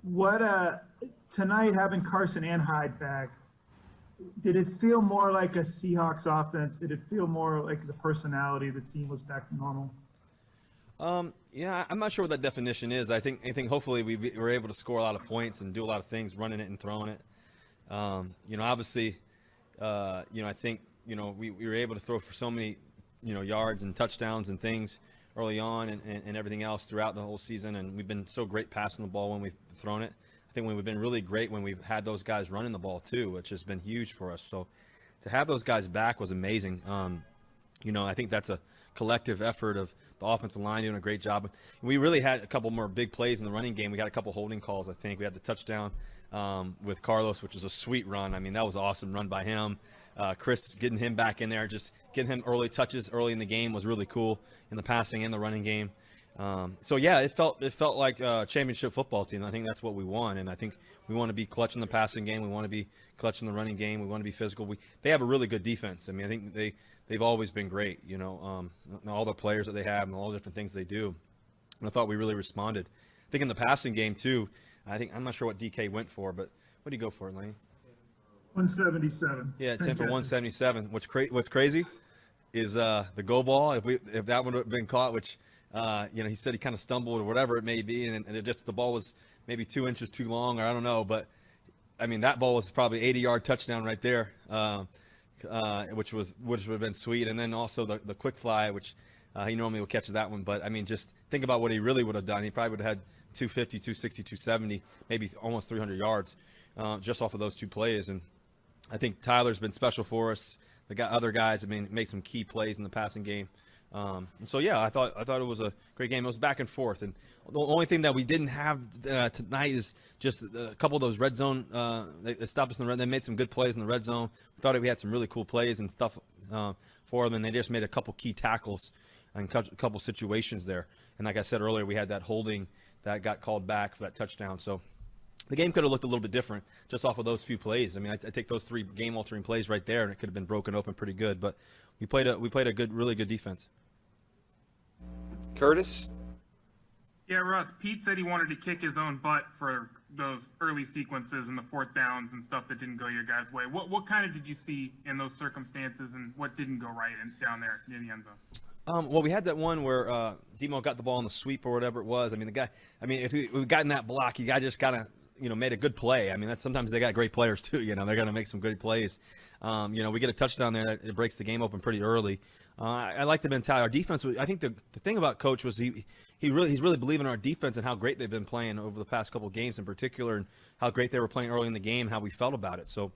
What tonight having Carson and Hyde back, did it feel more like a Seahawks offense? Did it feel more like the personality of the team was back to normal? Yeah, I'm not sure what that definition is. I think hopefully we were able to score a lot of points and do a lot of things, running it and throwing it. Obviously, I think, we were able to throw for so many, yards and touchdowns and things early on and everything else throughout the whole season. And we've been so great passing the ball when we've thrown it. I think we've been really great when we've had those guys running the ball too, which has been huge for us. So to have those guys back was amazing. I think that's a collective effort of the offensive line doing a great job. We really had a couple more big plays in the running game. We got a couple holding calls, I think. We had the touchdown with Carlos, which was a sweet run. I mean, that was an awesome run by him. Chris, getting him back in there, just getting him early touches early in the game was really cool in the passing and the running game. It felt like a championship football team. I think that's what we want, and I think we want to be clutch in the passing game. We want to be clutch in the running game. We want to be physical. They have a really good defense. I mean, I think they've always been great. All the players that they have and all the different things they do. And I thought we really responded. I think in the passing game too. I'm not sure what DK went for, but what did he go for, Lane? 177. Yeah, 10 for 177. What's crazy is the go ball. If that one would have been caught, which he said he kind of stumbled or whatever it may be, and the ball was maybe 2 inches too long, or I don't know, but I mean that ball was probably 80-yard touchdown right there, which would have been sweet. And then also the quick fly, which he normally will catch that one, but I mean just think about what he really would have done. He probably would have had 250, 260, 270, maybe almost 300 yards just off of those two plays. And I think Tyler's been special for us. Other guys, made some key plays in the passing game. I thought it was a great game. It was back and forth, and the only thing that we didn't have tonight is just a couple of those red zone. They stopped us in the red. They made some good plays in the red zone. We thought we had some really cool plays and stuff for them, and they just made a couple key tackles and a couple situations there. And like I said earlier, we had that holding that got called back for that touchdown. So the game could have looked a little bit different just off of those few plays. I take those 3 game-altering plays right there, and it could have been broken open pretty good. But we played a really good defense. Curtis? Yeah, Russ, Pete said he wanted to kick his own butt for those early sequences and the fourth downs and stuff that didn't go your guys' way. What kind of did you see in those circumstances, and what didn't go right down there near the end zone? Well, we had that one where Demo got the ball on the sweep or whatever it was. If we've gotten that block, you guys just kind of, made a good play. Sometimes they got great players too. They're going to make some good plays. We get a touchdown there that it breaks the game open pretty early. I like the mentality. Our defense, I think the thing about Coach was he's really believing in our defense and how great they've been playing over the past couple of games in particular, and how great they were playing early in the game, how we felt about it. So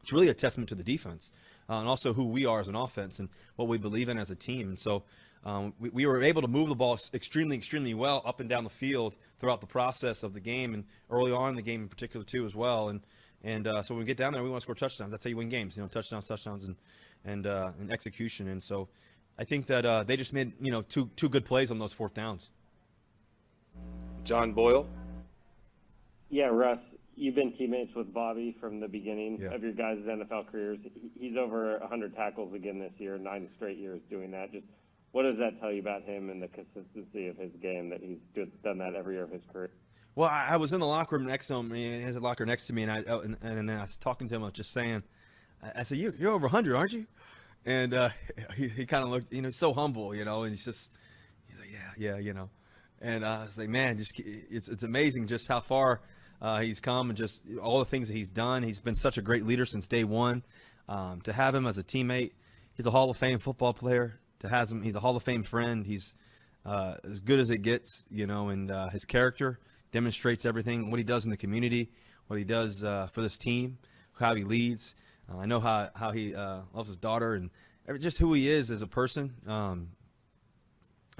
it's really a testament to the defense and also who we are as an offense and what we believe in as a team. And so we were able to move the ball extremely, extremely well up and down the field throughout the process of the game, and early on in the game in particular too as well. And so when we get down there, we want to score touchdowns. That's how you win games, touchdowns, and execution. And so I think that they just made two good plays on those fourth downs. John Boyle? Yeah, Russ, you've been teammates with Bobby from the beginning of your guys' NFL careers. He's over 100 tackles again this year, 9 straight years doing that. Just what does that tell you about him and the consistency of his game, that he's done that every year of his career? Well, I was in the locker room next to him. He has a locker next to me, and then I was talking to him. I was just saying, I said, "You're over 100, aren't you?" And he kind of looked, he's so humble, and he's like, yeah. And I was like, man, it's amazing just how far he's come and just all the things that he's done. He's been such a great leader since day one. To have him as a teammate, he's a Hall of Fame football player. He's a Hall of Fame friend. He's as good as it gets, and his character demonstrates everything, what he does in the community, what he does for this team, how he leads. I know how he loves his daughter and just who he is as a person.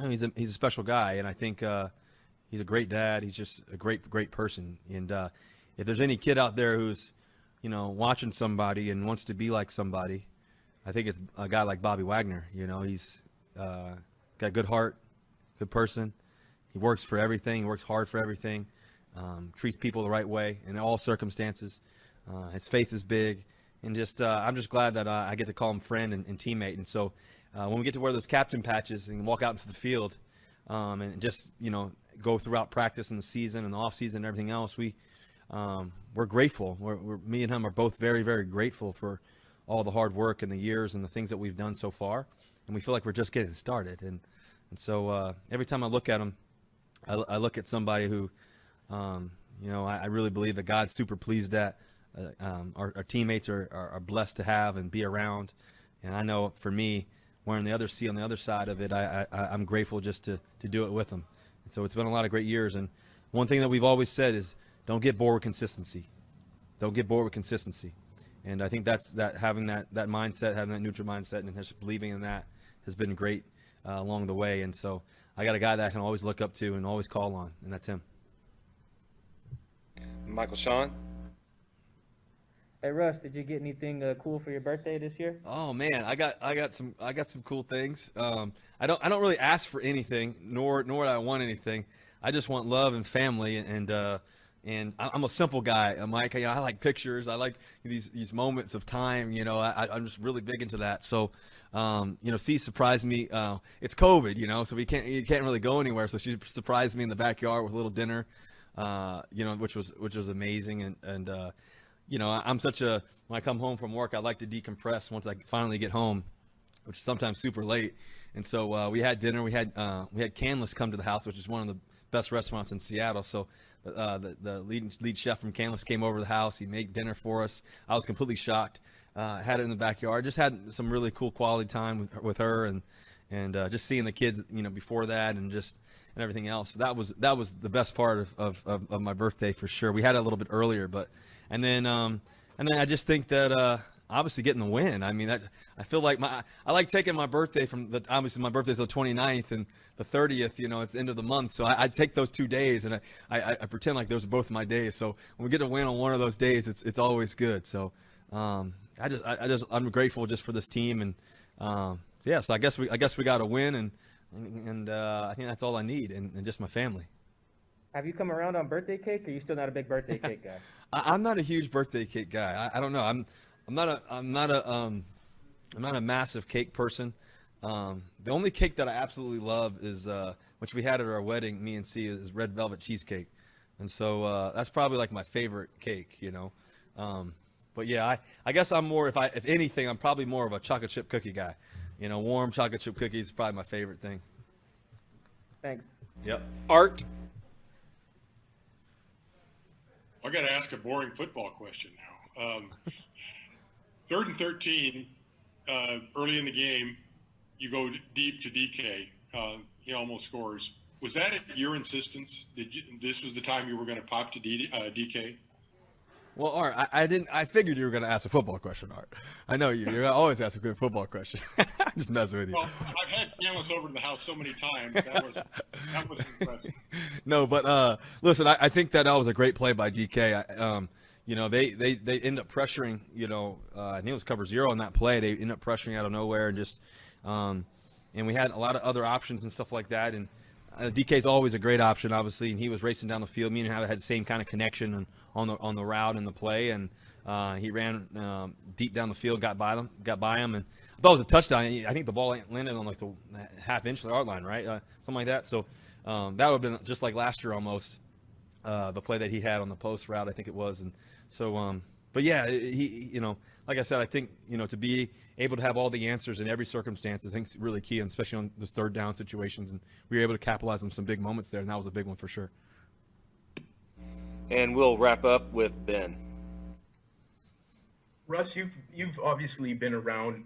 He's a special guy, and I think he's a great dad. He's just a great person. And if there's any kid out there who's, watching somebody and wants to be like somebody, I think it's a guy like Bobby Wagner. He's got a good heart, good person. He works for everything. He works hard for everything. Treats people the right way in all circumstances. His faith is big. And I'm just glad that I get to call him friend and teammate. And so when we get to wear those captain patches and walk out into the field and just, go throughout practice and the season and the off season and everything else, we're grateful. Me and him are both very, very grateful for all the hard work and the years and the things that we've done so far, and we feel like we're just getting started. And so every time I look at him, I look at somebody who, I really believe that God's super pleased that our teammates are blessed to have and be around. And I know for me, wearing the other C on the other side of it, I'm grateful just to do it with them. And so it's been a lot of great years. And one thing that we've always said is don't get bored with consistency. Don't get bored with consistency. And I think having that mindset, having that neutral mindset, and just believing in that has been great along the way. And so I got a guy that I can always look up to and always call on, and that's him. Michael Sean. Hey Russ, did you get anything cool for your birthday this year? Oh man, I got some cool things. I don't really ask for anything, nor do I want anything. I just want love and family, and I'm a simple guy, Mike. I like pictures. I like these moments of time. I'm just really big into that. So, C surprised me. It's COVID, so you can't really go anywhere. So she surprised me in the backyard with a little dinner, which was amazing. And I'm when I come home from work, I like to decompress once I finally get home, which is sometimes super late. And so we had dinner. We had Canlis come to the house, which is one of the best restaurants in Seattle. So the lead chef from Canlis came over to the house. He made dinner for us. I was completely shocked. Had it in the backyard. Just had some really cool quality time with her, and just seeing the kids, before that, and everything else. So that was the best part of my birthday for sure. We had it a little bit earlier, and then I just think that obviously getting the win. I mean, I feel like I like taking my birthday obviously my birthday's the 29th and the 30th, it's the end of the month. So I take those 2 days and I pretend like those are both my days. So when we get a win on one of those days, it's always good. So I'm grateful just for this team, and so I guess we got a win, and I think that's all I need, and just my family. Have you come around on birthday cake, or are you still not a big birthday cake guy? I'm not a huge birthday cake guy. I don't know. I'm not a massive cake person. The only cake that I absolutely love is which we had at our wedding, me and C, is red velvet cheesecake, and so that's probably like my favorite cake, But yeah, I guess I'm more, if anything, I'm probably more of a chocolate chip cookie guy. Warm chocolate chip cookies is probably my favorite thing. Thanks. Yep. Art. I got to ask a boring football question now. 3rd and 13, early in the game, you go deep to DK. He almost scores. Was that at your insistence? This was the time you were going to pop to DK? Well, Art, I figured you were going to ask a football question, Art. I know you. You always ask a good football question. I'm just messing with you. Well, I've had Canlis over to the house so many times. That was impressive. No, but listen, I think that was a great play by DK. They end up pressuring. I think it was cover 0 on that play. They end up pressuring out of nowhere, and just and we had a lot of other options and stuff like that. And DK's always a great option, obviously, and he was racing down the field. Me and him had the same kind of connection on the route and the play, and he ran deep down the field, got by him, and I thought it was a touchdown. I think the ball landed on like the half-inch yard line, right? Something like that. So that would have been just like last year almost, the play that he had on the post route, I think it was. And so, but yeah, he, like I said, I think, to be able to have all the answers in every circumstance, I think is really key, and especially on those third down situations. And we were able to capitalize on some big moments there, and that was a big one for sure. And we'll wrap up with Ben. Russ, you've obviously been around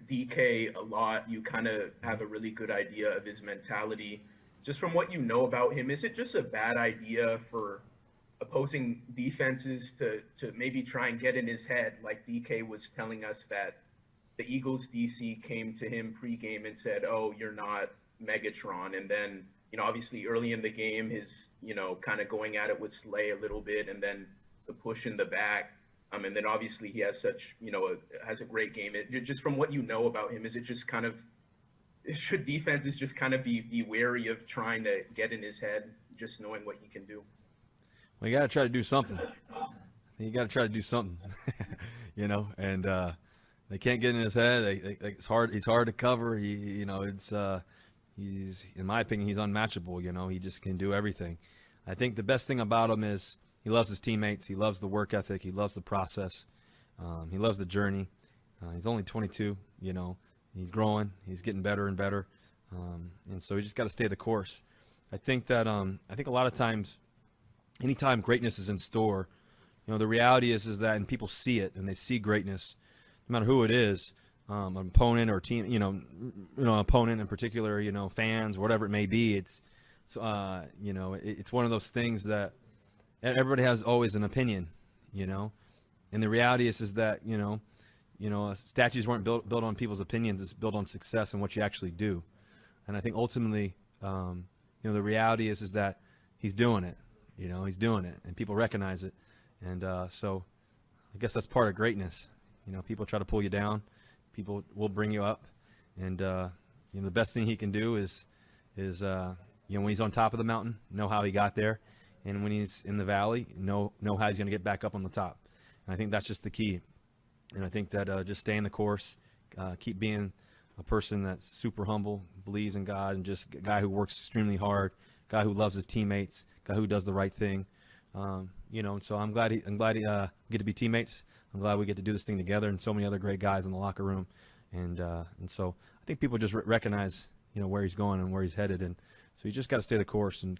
DK a lot. You kind of have a really good idea of his mentality. Just from what you know about him, is it just a bad idea for opposing defenses to maybe try and get in his head? Like DK was telling us that the Eagles DC came to him pregame and said, "Oh, you're not Megatron," and then obviously early in the game, his kind of going at it with Slay a little bit, and then the push in the back. And then obviously he has such, has a great game. Just from what you know about him, is it just kind of, should defenses just kind of be wary of trying to get in his head, just knowing what he can do? Well, you got to try to do something. And they can't get in his head. It's hard. He's hard to cover. It's he's, in my opinion, he's unmatchable. You know, he just can do everything. I think the best thing about him is he loves his teammates. He loves the work ethic. He loves the process. He loves the journey. He's only 22. You know, he's growing. He's getting better and better. And so he just got to stay the course. I think that I think a lot of times, anytime greatness is in store, you know, the reality is that, and people see it and they see greatness, no matter who it is, an opponent or team, you know, opponent in particular, you know, fans, whatever it may be. It's, you know, it's one of those things that everybody has always an opinion, you know, and the reality is that, you know, statues weren't built on people's opinions. It's built on success and what you actually do. And I think ultimately, you know, the reality is that he's doing it. You know, he's doing it, and people recognize it. And so I guess that's part of greatness. You know, people try to pull you down. People will bring you up. And, you know, the best thing he can do is you know, when he's on top of the mountain, know how he got there. And when he's in the valley, know how he's going to get back up on the top. And I think that's just the key. And I think that just stay in the course, keep being a person that's super humble, believes in God, and just a guy who works extremely hard, guy who loves his teammates, guy who does the right thing. You know, and so I'm glad we get to be teammates. I'm glad we get to do this thing together, and so many other great guys in the locker room. And so I think people just recognize, you know, where he's going and where he's headed, and so you just got to stay the course. And